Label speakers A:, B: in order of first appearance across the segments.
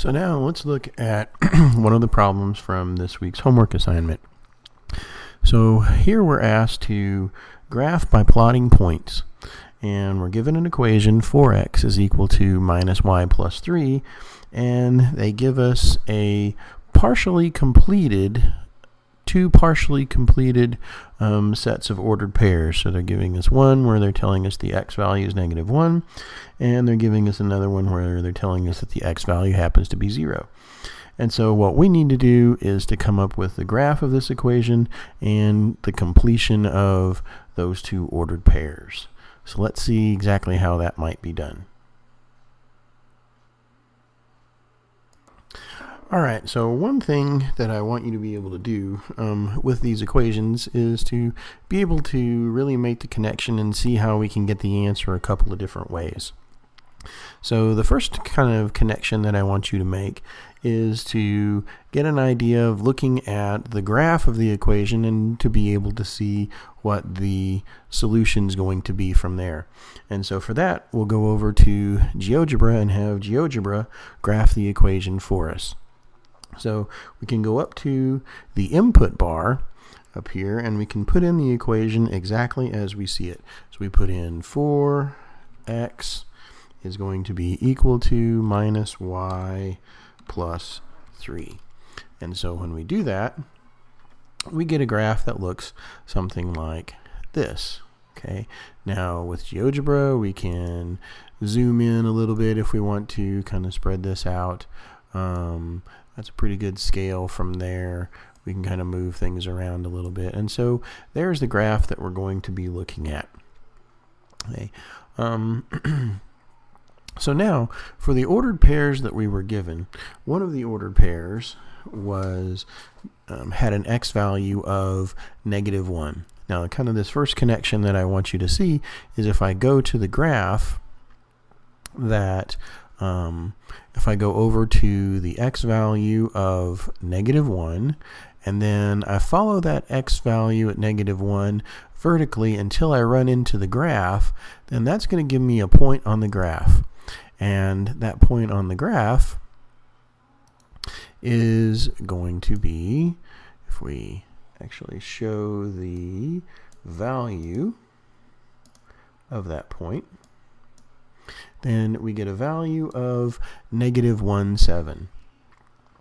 A: So now let's look at one of the problems from this week's homework assignment. So here we're asked to graph by plotting points, and we're given an equation 4x is equal to minus y plus 3, and they give us two partially completed sets of ordered pairs. So they're giving us one where they're telling us the x value is -1, and they're giving us another one where they're telling us that the x value happens to be 0. And so what we need to do is to come up with the graph of this equation and the completion of those two ordered pairs. So let's see exactly how that might be done. Alright, so one thing that I want you to be able to do with these equations is to be able to really make the connection and see how we can get the answer a couple of different ways. So the first kind of connection that I want you to make is to get an idea of looking at the graph of the equation and to be able to see what the solution is going to be from there. And so for that, we'll go over to GeoGebra and have GeoGebra graph the equation for us. So we can go up to the input bar up here and we can put in the equation exactly as we see it. So we put in 4x is going to be equal to minus y plus 3. And so when we do that, we get a graph that looks something like this. Okay. Now with GeoGebra, we can zoom in a little bit if we want to kind of spread this out. That's a pretty good scale from there. We can kind of move things around a little bit. And so there's the graph that we're going to be looking at. Okay. So now, for the ordered pairs that we were given, one of the ordered pairs was had an x value of -1. Now, kind of this first connection that I want you to see is if I go to the graph that if I go over to the x value of -1, and then I follow that x value at -1 vertically until I run into the graph, then that's going to give me a point on the graph. And that point on the graph is going to be, if we actually show the value of that point, then we get a value of -1,7.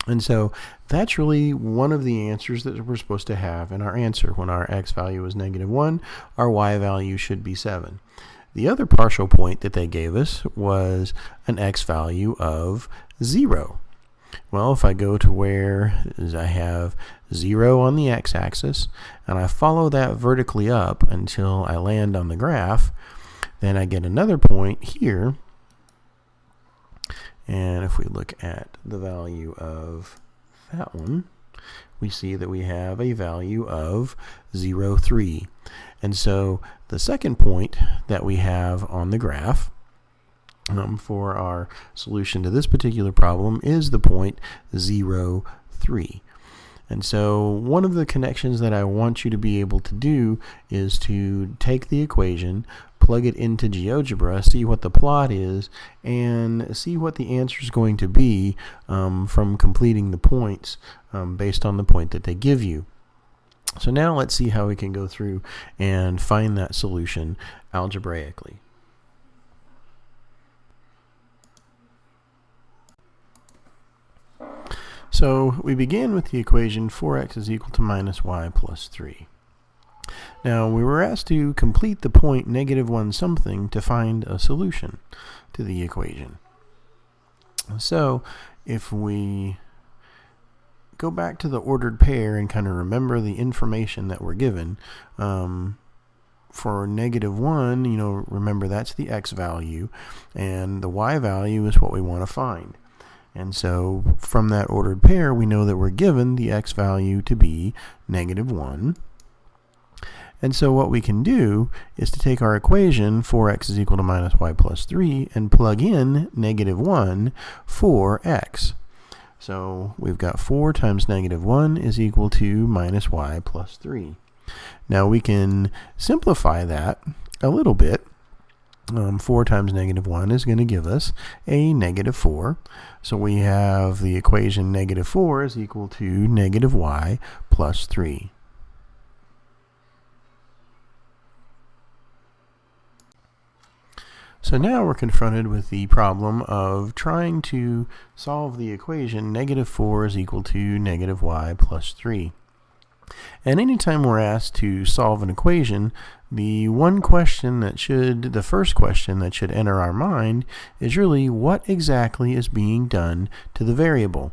A: And so that's really one of the answers that we're supposed to have in our answer. When our x value is -1, our y value should be 7. The other partial point that they gave us was an x value of 0. Well, if I go to where I have 0 on the x-axis and I follow that vertically up until I land on the graph, then I get another point here. And if we look at the value of that one, we see that we have a value of 0,3. And so the second point that we have on the graph for our solution to this particular problem is the point 0,3. And so one of the connections that I want you to be able to do is to take the equation, plug it into GeoGebra, see what the plot is, and see what the answer is going to be from completing the points based on the point that they give you. So now let's see how we can go through and find that solution algebraically. So we begin with the equation 4x is equal to minus y plus 3. Now we were asked to complete the point -1 something to find a solution to the equation. So if we go back to the ordered pair and kind of remember the information that we're given, for -1, remember that's the x value, and the y value is what we want to find. And so from that ordered pair, we know that we're given the x value to be -1. And so what we can do is to take our equation 4x is equal to minus y plus 3 and plug in -1 for x. So we've got 4 times -1 is equal to minus y plus 3. Now we can simplify that a little bit 4 times negative 1 is going to give us a negative 4. So we have the equation negative 4 is equal to negative y plus 3. So now we're confronted with the problem of trying to solve the equation negative 4 is equal to negative y plus 3. And anytime we're asked to solve an equation, the first question that should enter our mind is really what exactly is being done to the variable.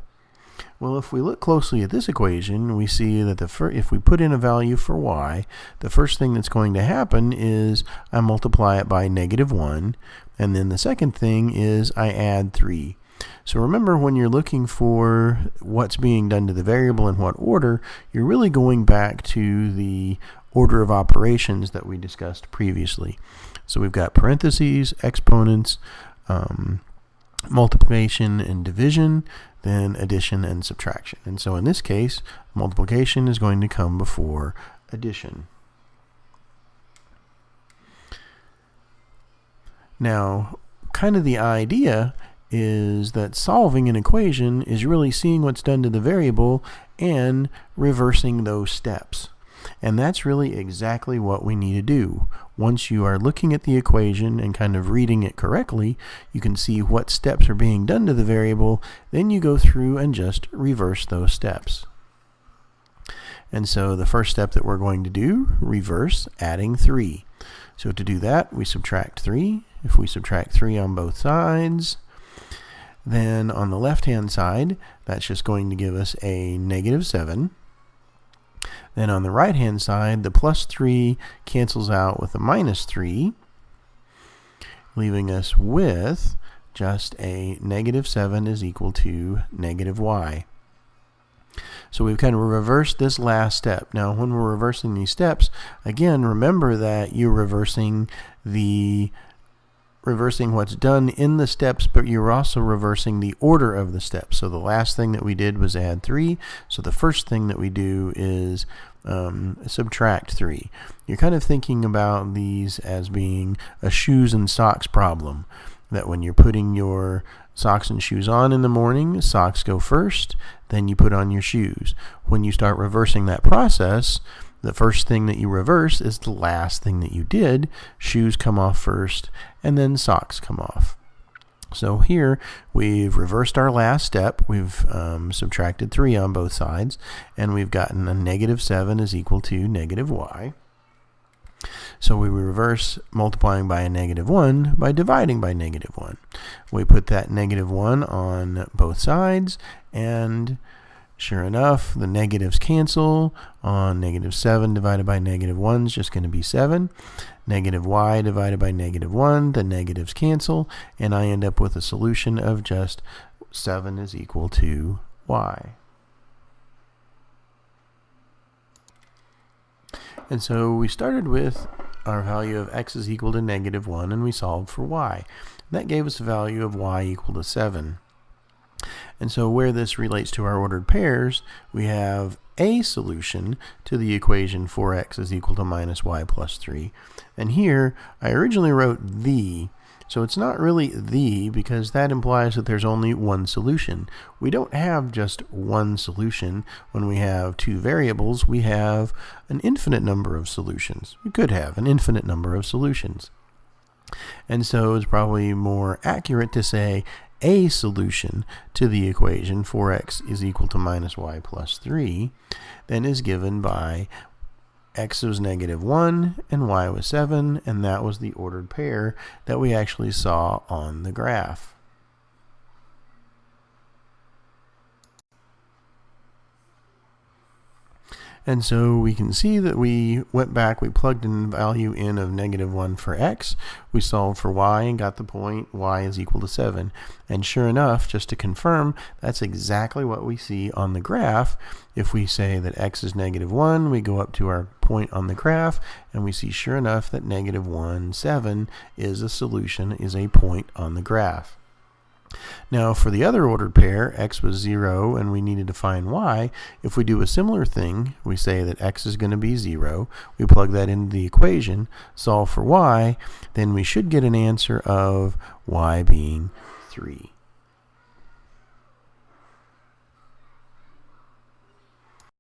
A: Well, if we look closely at this equation, we see that if we put in a value for y, the first thing that's going to happen is I multiply it by negative 1, and then the second thing is I add 3. So remember, when you're looking for what's being done to the variable in what order, you're really going back to the order of operations that we discussed previously. So we've got parentheses, exponents, multiplication and division, then addition and subtraction. And so in this case, multiplication is going to come before addition. Now, kind of the idea is that solving an equation is really seeing what's done to the variable and reversing those steps. And that's really exactly what we need to do. Once you are looking at the equation and kind of reading it correctly, you can see what steps are being done to the variable, then you go through and just reverse those steps. And so the first step that we're going to do, reverse adding 3. So to do that, we subtract 3. If we subtract 3 on both sides, then on the left-hand side, that's just going to give us a negative 7. Then on the right-hand side, the plus 3 cancels out with a minus 3, leaving us with just a negative 7 is equal to negative y. So we've kind of reversed this last step. Now, when we're reversing these steps, again, remember that you're reversing what's done in the steps, but you're also reversing the order of the steps. So the last thing that we did was add 3. So the first thing that we do is subtract 3. You're kind of thinking about these as being a shoes and socks problem. That when you're putting your socks and shoes on in the morning, socks go first, then you put on your shoes. When you start reversing that process, the first thing that you reverse is the last thing that you did. Shoes come off first, and then socks come off. So here we've reversed our last step. We've subtracted 3 on both sides, and we've gotten a negative 7 is equal to negative y. So we reverse multiplying by a negative 1 by dividing by negative 1. We put that negative 1 on both sides, and sure enough, the negatives cancel. On negative 7 divided by negative 1 is just going to be 7. Negative y divided by negative 1, the negatives cancel, and I end up with a solution of just 7 is equal to y. And so we started with our value of x is equal to negative 1, and we solved for y. That gave us a value of y equal to 7. And so where this relates to our ordered pairs, we have a solution to the equation 4x is equal to minus y plus 3. And here, I originally wrote the, so it's not really the, because that implies that there's only one solution. We don't have just one solution. When we have two variables, we have an infinite number of solutions. We could have an infinite number of solutions. And so it's probably more accurate to say a solution to the equation 4x is equal to minus y plus 3 then is given by x was negative 1 and y was 7, and that was the ordered pair that we actually saw on the graph. And so we can see that we went back, we plugged in value in of negative 1 for x, we solved for y and got the point y is equal to 7. And sure enough, just to confirm, that's exactly what we see on the graph. If we say that x is negative 1, we go up to our point on the graph, and we see sure enough that negative 1, 7 is a solution, is a point on the graph. Now for the other ordered pair, x was 0 and we needed to find y. If we do a similar thing, we say that x is going to be 0, we plug that into the equation, solve for y, then we should get an answer of y being 3.